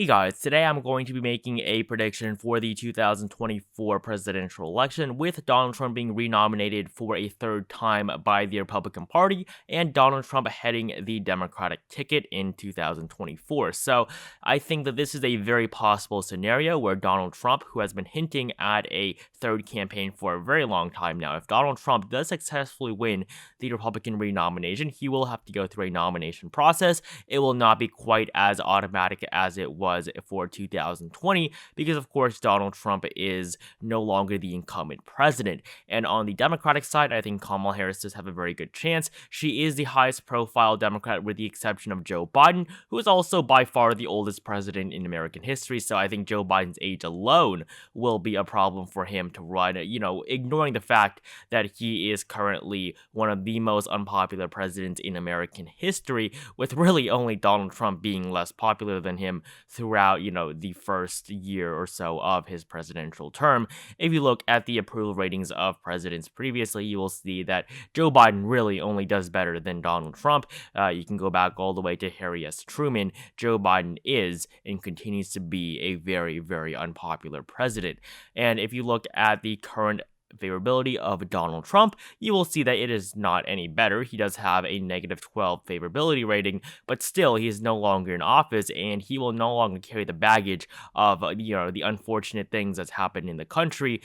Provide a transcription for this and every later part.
Hey guys, today I'm going to be making a prediction for the 2024 presidential election, with Donald Trump being renominated for a third time by the Republican Party and Donald Trump heading the Democratic ticket in 2024. So I think that this is a very possible scenario where Donald Trump, who has been hinting at a third campaign for a very long time now, if Donald Trump does successfully win the Republican renomination, he will have to go through a nomination process. It will not be quite as automatic as it was for 2020 because, of course, Donald Trump is no longer the incumbent president. And on the Democratic side, I think Kamala Harris does have a very good chance. She is the highest profile Democrat with the exception of Joe Biden, who is also by far the oldest president in American history. So I think Joe Biden's age alone will be a problem for him to run, ignoring the fact that he is currently one of the most unpopular presidents in American history, with really only Donald Trump being less popular than him throughout, the first year or so of his presidential term. If you look at the approval ratings of presidents previously, you will see that Joe Biden really only does better than Donald Trump. You can go back all the way to Harry S. Truman. Joe Biden is and continues to be a very, very unpopular president. And if you look at the current favorability of Donald Trump, you will see that it is not any better. He does have a -12 favorability rating, but still he is no longer in office and he will no longer carry the baggage of the unfortunate things that's happened in the country,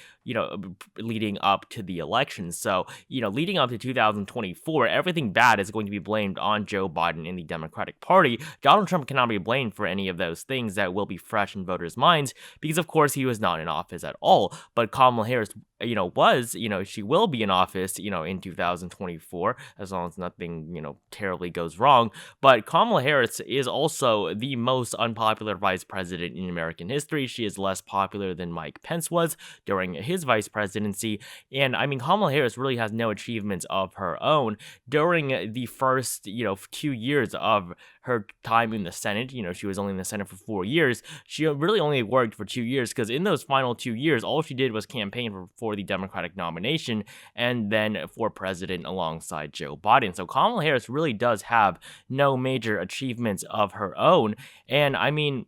leading up to the election. So, leading up to 2024, everything bad is going to be blamed on Joe Biden in the Democratic Party. Donald Trump cannot be blamed for any of those things that will be fresh in voters' minds because, of course, he was not in office at all. But Kamala Harris she will be in office, in 2024, as long as nothing, terribly goes wrong. But Kamala Harris is also the most unpopular vice president in American history. She is less popular than Mike Pence was during his vice presidency. And I mean, Kamala Harris really has no achievements of her own. During the first, 2 years of her time in the Senate, she was only in the Senate for 4 years. She really only worked for 2 years because in those final 2 years, all she did was campaign for the Democratic nomination and then for president alongside Joe Biden. So Kamala Harris really does have no major achievements of her own. And I mean,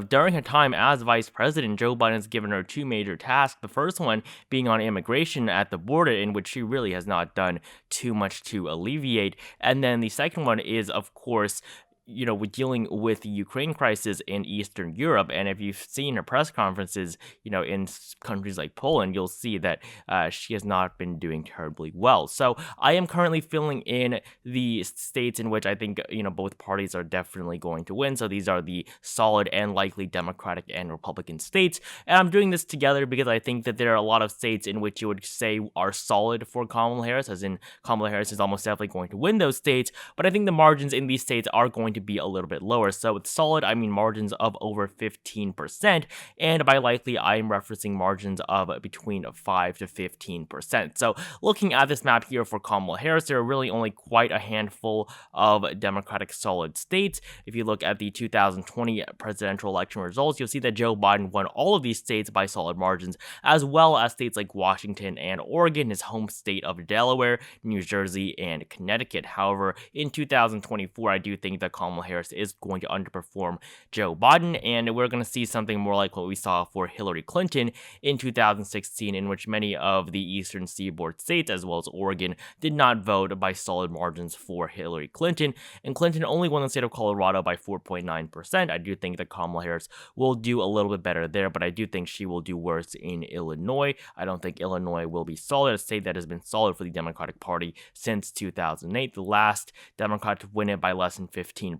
during her time as vice president, Joe Biden has given her two major tasks. The first one being on immigration at the border, in which she really has not done too much to alleviate. And then the second one is, of course, with dealing with the Ukraine crisis in Eastern Europe. And if you've seen her press conferences, in countries like Poland, you'll see that she has not been doing terribly well. So I am currently filling in the states in which I think, both parties are definitely going to win. So these are the solid and likely Democratic and Republican states. And I'm doing this together because I think that there are a lot of states in which you would say are solid for Kamala Harris, as in Kamala Harris is almost definitely going to win those states. But I think the margins in these states are going to be a little bit lower. So with solid, I mean margins of over 15%, and by likely, I am referencing margins of between 5 to 15%. So looking at this map here for Kamala Harris, there are really only quite a handful of Democratic solid states. If you look at the 2020 presidential election results, you'll see that Joe Biden won all of these states by solid margins, as well as states like Washington and Oregon, his home state of Delaware, New Jersey, and Connecticut. However, in 2024, I do think that Kamala Harris is going to underperform Joe Biden, and we're going to see something more like what we saw for Hillary Clinton in 2016, in which many of the eastern seaboard states, as well as Oregon, did not vote by solid margins for Hillary Clinton, and Clinton only won the state of Colorado by 4.9%. I do think that Kamala Harris will do a little bit better there, but I do think she will do worse in Illinois. I don't think Illinois will be solid, a state that has been solid for the Democratic Party since 2008. The last Democrat to win it by less than 15%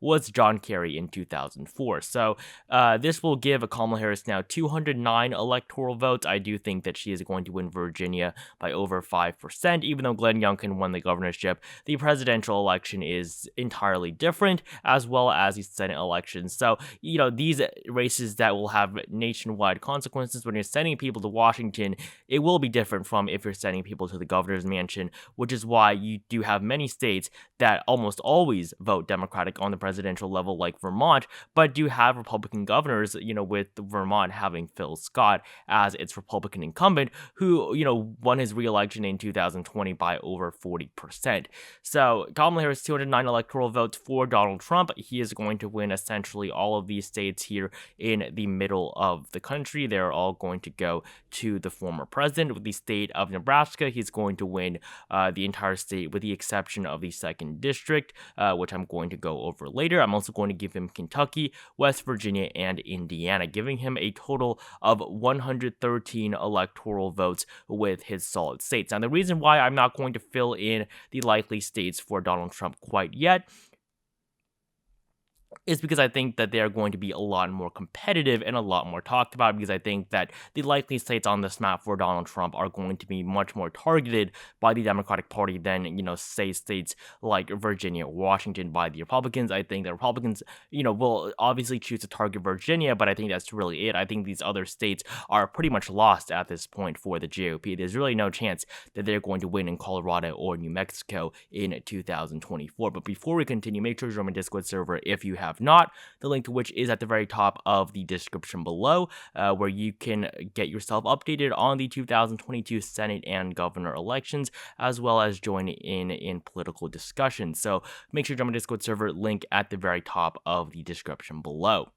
was John Kerry in 2004. So this will give Kamala Harris now 209 electoral votes. I do think that she is going to win Virginia by over 5%. Even though Glenn Youngkin won the governorship, the presidential election is entirely different, as well as the Senate elections. So, these races that will have nationwide consequences when you're sending people to Washington, it will be different from if you're sending people to the governor's mansion, which is why you do have many states that almost always vote Democratic on the presidential level like Vermont, but do have Republican governors, with Vermont having Phil Scott as its Republican incumbent, who, won his re-election in 2020 by over 40%. So Kamala Harris, 209 electoral votes for Donald Trump. He is going to win essentially all of these states here in the middle of the country. They're all going to go to the former president. With the state of Nebraska, he's going to win the entire state with the exception of the 2nd District, which I'm going to go over later. I'm also going to give him Kentucky, West Virginia, and Indiana, giving him a total of 113 electoral votes with his solid states. Now, the reason why I'm not going to fill in the likely states for Donald Trump quite yet is because I think that they're going to be a lot more competitive and a lot more talked about, because I think that the likely states on this map for Donald Trump are going to be much more targeted by the Democratic Party than, say states like Virginia or Washington by the Republicans. I think the Republicans, will obviously choose to target Virginia, but I think that's really it. I think these other states are pretty much lost at this point for the GOP. There's really no chance that they're going to win in Colorado or New Mexico in 2024. But before we continue, make sure to join my Discord server if you have not, the link to which is at the very top of the description below, where you can get yourself updated on the 2022 Senate and governor elections, as well as join in political discussions. So make sure to join my Discord server, link at the very top of the description below.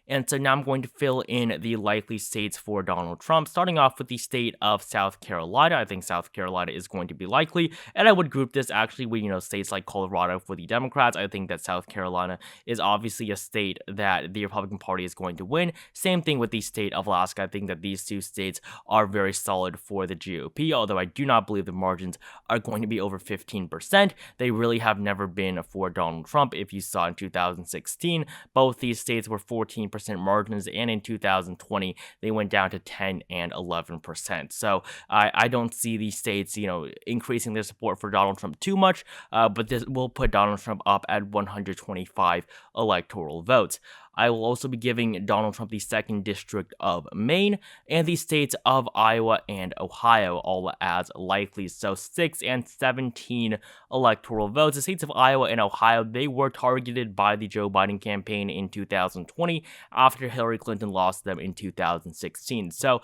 And so now I'm going to fill in the likely states for Donald Trump, starting off with the state of South Carolina. I think South Carolina is going to be likely, and I would group this actually with, states like Colorado for the Democrats. I think that South Carolina is obviously a state that the Republican Party is going to win. Same thing with the state of Alaska. I think that these two states are very solid for the GOP, although I do not believe the margins are going to be over 15%. They really have never been for Donald Trump. If you saw in 2016, both these states were 14% margins, and in 2020 they went down to 10 and 11%. So I don't see these states, increasing their support for Donald Trump too much, but this will put Donald Trump up at 125 electoral votes. I will also be giving Donald Trump the 2nd District of Maine and the states of Iowa and Ohio, all as likely. So 6 and 17 electoral votes. The states of Iowa and Ohio, they were targeted by the Joe Biden campaign in 2020 after Hillary Clinton lost them in 2016. So,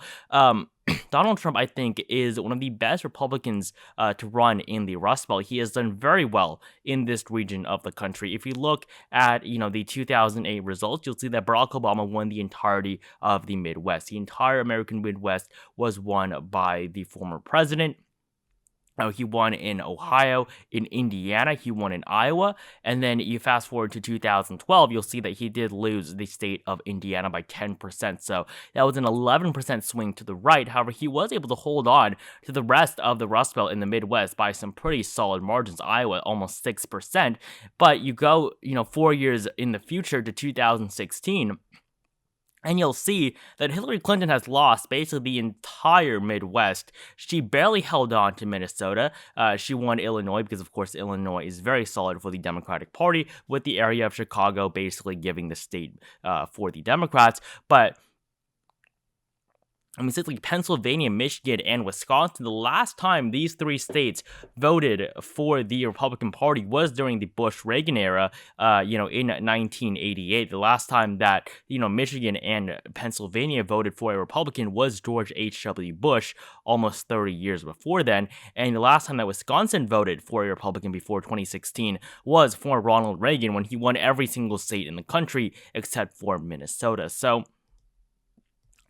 Donald Trump, I think, is one of the best Republicans to run in the Rust Belt. He has done very well in this region of the country. If you look at, the 2008 results, you'll see that Barack Obama won the entirety of the Midwest. The entire American Midwest was won by the former president. He won in Ohio, in Indiana, he won in Iowa, and then you fast forward to 2012, you'll see that he did lose the state of Indiana by 10%, so that was an 11% swing to the right. However, he was able to hold on to the rest of the Rust Belt in the Midwest by some pretty solid margins. Iowa, almost 6%, but you go, 4 years in the future to 2016, and you'll see that Hillary Clinton has lost basically the entire Midwest. She barely held on to Minnesota. She won Illinois because, of course, Illinois is very solid for the Democratic Party, with the area of Chicago basically giving the state for the Democrats. But states like Pennsylvania, Michigan, and Wisconsin, the last time these three states voted for the Republican Party was during the Bush-Reagan era, in 1988. The last time that, Michigan and Pennsylvania voted for a Republican was George H.W. Bush, almost 30 years before then. And the last time that Wisconsin voted for a Republican before 2016 was for Ronald Reagan, when he won every single state in the country except for Minnesota. So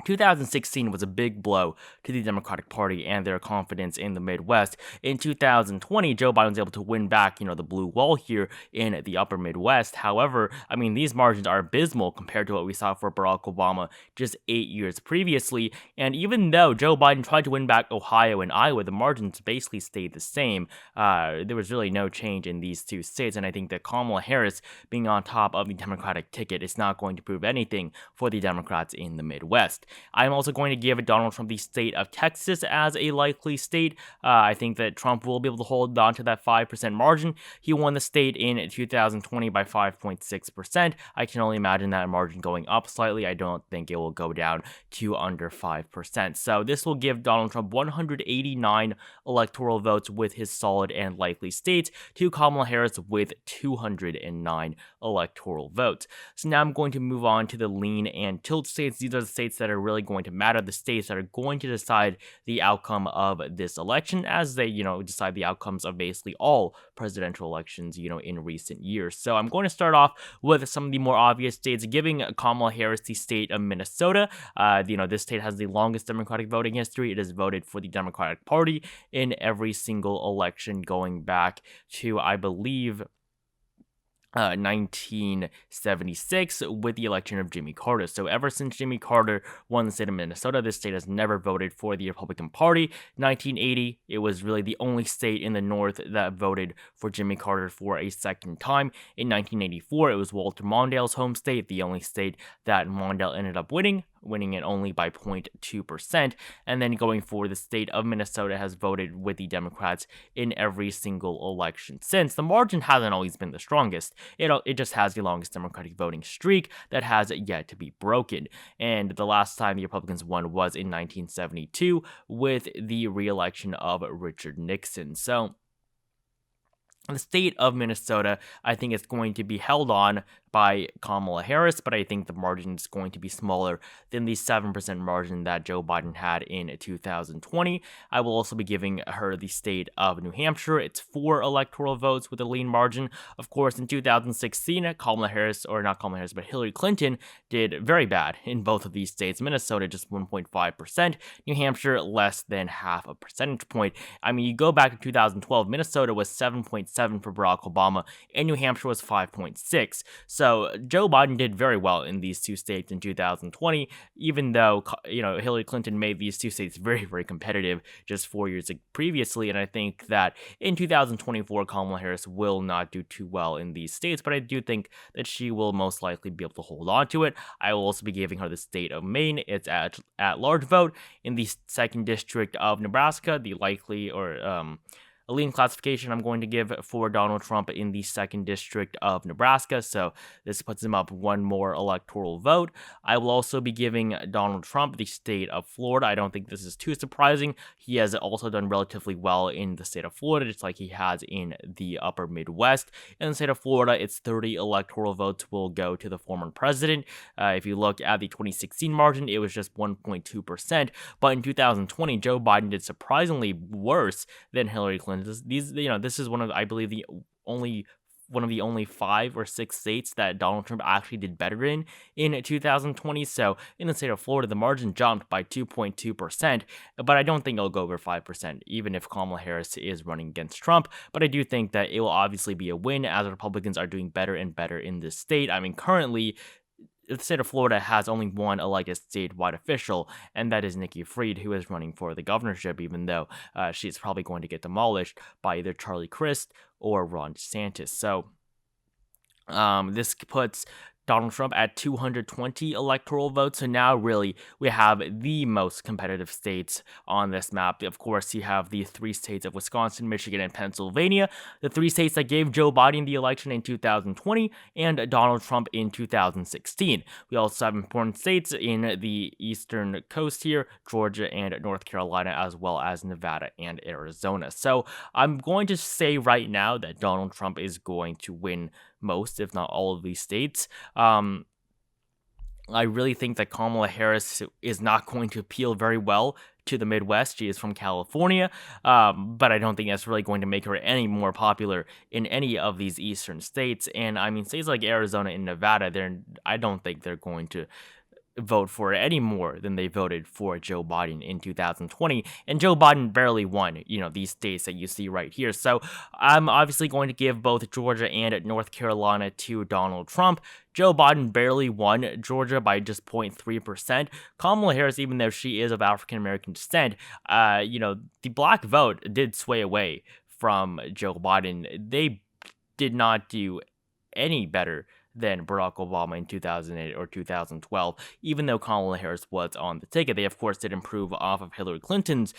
2016 was a big blow to the Democratic Party and their confidence in the Midwest. In 2020, Joe Biden was able to win back, the blue wall here in the upper Midwest. However, these margins are abysmal compared to what we saw for Barack Obama just 8 years previously. And even though Joe Biden tried to win back Ohio and Iowa, the margins basically stayed the same. There was really no change in these two states. And I think that Kamala Harris being on top of the Democratic ticket is not going to prove anything for the Democrats in the Midwest. I'm also going to give Donald Trump the state of Texas as a likely state. I think that Trump will be able to hold on to that 5% margin. He won the state in 2020 by 5.6%. I can only imagine that margin going up slightly. I don't think it will go down to under 5%. So this will give Donald Trump 189 electoral votes with his solid and likely states to Kamala Harris with 209 electoral votes. So now I'm going to move on to the lean and tilt states. These are the states that are really going to matter, the states that are going to decide the outcome of this election, as they, decide the outcomes of basically all presidential elections, in recent years. So I'm going to start off with some of the more obvious states, giving Kamala Harris the state of Minnesota. This state has the longest Democratic voting history. It has voted for the Democratic Party in every single election going back to, I believe, 1976 with the election of Jimmy Carter. So ever since Jimmy Carter won the state of Minnesota, this state has never voted for the Republican Party. 1980, it was really the only state in the North that voted for Jimmy Carter for a second time. In 1984, it was Walter Mondale's home state, the only state that Mondale ended up winning it only by 0.2%. And then going forward, the state of Minnesota has voted with the Democrats in every single election since. The margin hasn't always been the strongest. It just has the longest Democratic voting streak that has yet to be broken. And the last time the Republicans won was in 1972 with the re-election of Richard Nixon. So the state of Minnesota, I think, is going to be held on by Kamala Harris, but I think the margin is going to be smaller than the 7% margin that Joe Biden had in 2020. I will also be giving her the state of New Hampshire. It's 4 electoral votes with a lean margin. Of course, in 2016, Hillary Clinton did very bad in both of these states. Minnesota, just 1.5%. New Hampshire, less than half a percentage point. I mean, you go back to 2012, Minnesota was 7.7 for Barack Obama, and New Hampshire was 5.6. So Joe Biden did very well in these two states in 2020, even though, Hillary Clinton made these two states very, very competitive just 4 years previously. And I think that in 2024, Kamala Harris will not do too well in these states, but I do think that she will most likely be able to hold on to it. I will also be giving her the state of Maine. It's at large vote in the 2nd district of Nebraska, the likely a lean classification I'm going to give for Donald Trump in the 2nd district of Nebraska, so this puts him up one more electoral vote. I will also be giving Donald Trump the state of Florida. I don't think this is too surprising. He has also done relatively well in the state of Florida, just like he has in the upper Midwest. In the state of Florida, its 30 electoral votes will go to the former president. If you look at the 2016 margin, it was just 1.2%, but in 2020, Joe Biden did surprisingly worse than Hillary Clinton. This is one of, I believe, one of the only 5 or 6 states that Donald Trump actually did better in 2020. So in the state of Florida, the margin jumped by 2.2%, but I don't think it'll go over 5%, even if Kamala Harris is running against Trump. But I do think that it will obviously be a win, as Republicans are doing better and better in this state. I mean, currently, the state of Florida has only one elected statewide official, and that is Nikki Fried, who is running for the governorship, even though she's probably going to get demolished by either Charlie Crist or Ron DeSantis. So this puts Donald Trump at 220 electoral votes. So now really we have the most competitive states on this map. Of course, you have the 3 states of Wisconsin, Michigan, and Pennsylvania, the 3 states that gave Joe Biden the election in 2020 and Donald Trump in 2016. We also have important states in the eastern coast here, Georgia and North Carolina, as well as Nevada and Arizona. So I'm going to say right now that Donald Trump is going to win most, if not all, of these states. I really think that Kamala Harris is not going to appeal very well to the Midwest. She is from California, but I don't think that's really going to make her any more popular in any of these eastern states. And I mean, states like Arizona and Nevada, I don't think they're going to vote for it any more than they voted for Joe Biden in 2020. And Joe Biden barely won, these states that you see right here. So I'm obviously going to give both Georgia and North Carolina to Donald Trump. Joe Biden barely won Georgia by just 0.3%. Kamala Harris, even though she is of African-American descent, the black vote did sway away from Joe Biden. They did not do any better than Barack Obama in 2008 or 2012, even though Kamala Harris was on the ticket. They, of course, did improve off of Hillary Clinton's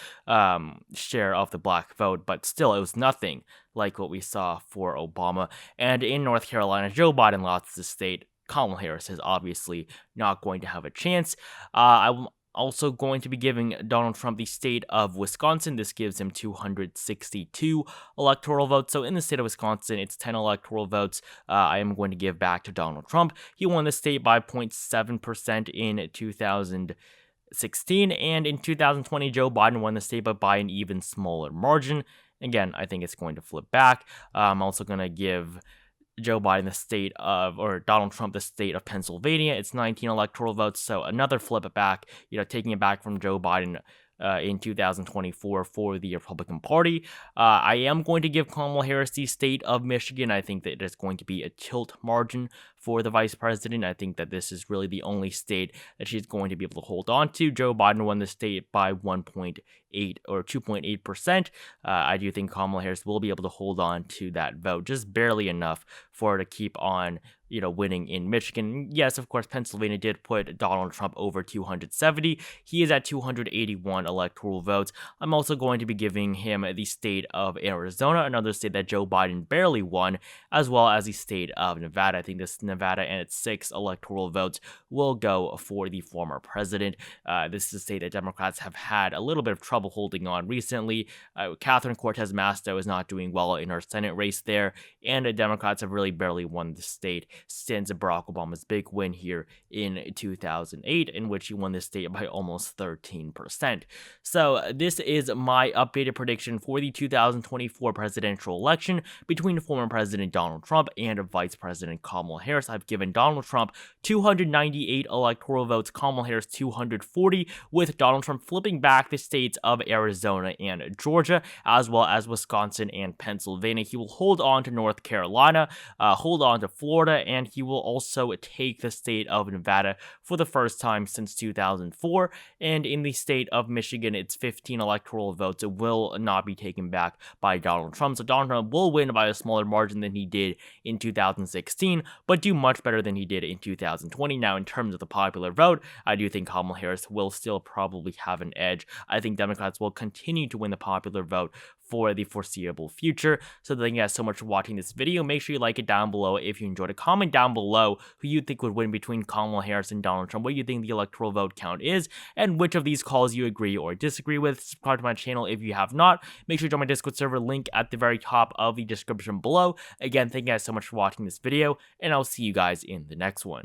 share of the black vote, but still, it was nothing like what we saw for Obama. And in North Carolina, Joe Biden lost the state. Kamala Harris is obviously not going to have a chance. I'm also going to be giving Donald Trump the state of Wisconsin. This gives him 262 electoral votes. So in the state of Wisconsin, it's 10 electoral votes I am going to give back to Donald Trump. He won the state by 0.7% in 2016, and in 2020, Joe Biden won the state, but by an even smaller margin. Again, I think it's going to flip back. I'm also going to give Joe Biden the state of, or Donald Trump the state of Pennsylvania. It's 19 electoral votes, so another flip it back, taking it back from Joe Biden in 2024 for the Republican Party. I am going to give Kamala Harris the state of Michigan. I think that there's going to be a tilt margin for the vice president. I think that this is really the only state that she's going to be able to hold on to. Joe Biden won the state by 1.8 or 2.8%. I do think Kamala Harris will be able to hold on to that vote, just barely enough for her to keep on winning in Michigan. Yes, of course, Pennsylvania did put Donald Trump over 270. He is at 281 electoral votes. I'm also going to be giving him the state of Arizona, another state that Joe Biden barely won, as well as the state of Nevada. I think this Nevada and its 6 electoral votes will go for the former president. This is a state that Democrats have had a little bit of trouble holding on recently. Catherine Cortez Masto is not doing well in her Senate race there, and the Democrats have really barely won the state since Barack Obama's big win here in 2008, in which he won the state by almost 13%. So this is my updated prediction for the 2024 presidential election between former President Donald Trump and Vice President Kamala Harris. I've given Donald Trump 298 electoral votes, Kamala Harris 240, with Donald Trump flipping back the states of Arizona and Georgia, as well as Wisconsin and Pennsylvania. He will hold on to North Carolina, hold on to Florida, and he will also take the state of Nevada for the first time since 2004. And in the state of Michigan, it's 15 electoral votes. It will not be taken back by Donald Trump. So Donald Trump will win by a smaller margin than he did in 2016, but do much better than he did in 2020. Now, in terms of the popular vote, I do think Kamala Harris will still probably have an edge. I think Democrats will continue to win the popular vote for the foreseeable future. So thank you guys so much for watching this video. Make sure you like it down below if you enjoyed it. Comment down below who you think would win between Kamala Harris and Donald Trump, what you think the electoral vote count is, and which of these calls you agree or disagree with. Subscribe to my channel if you have not. Make sure to join my Discord server, link at the very top of the description below. Again, thank you guys so much for watching this video, and I'll see you guys in the next one.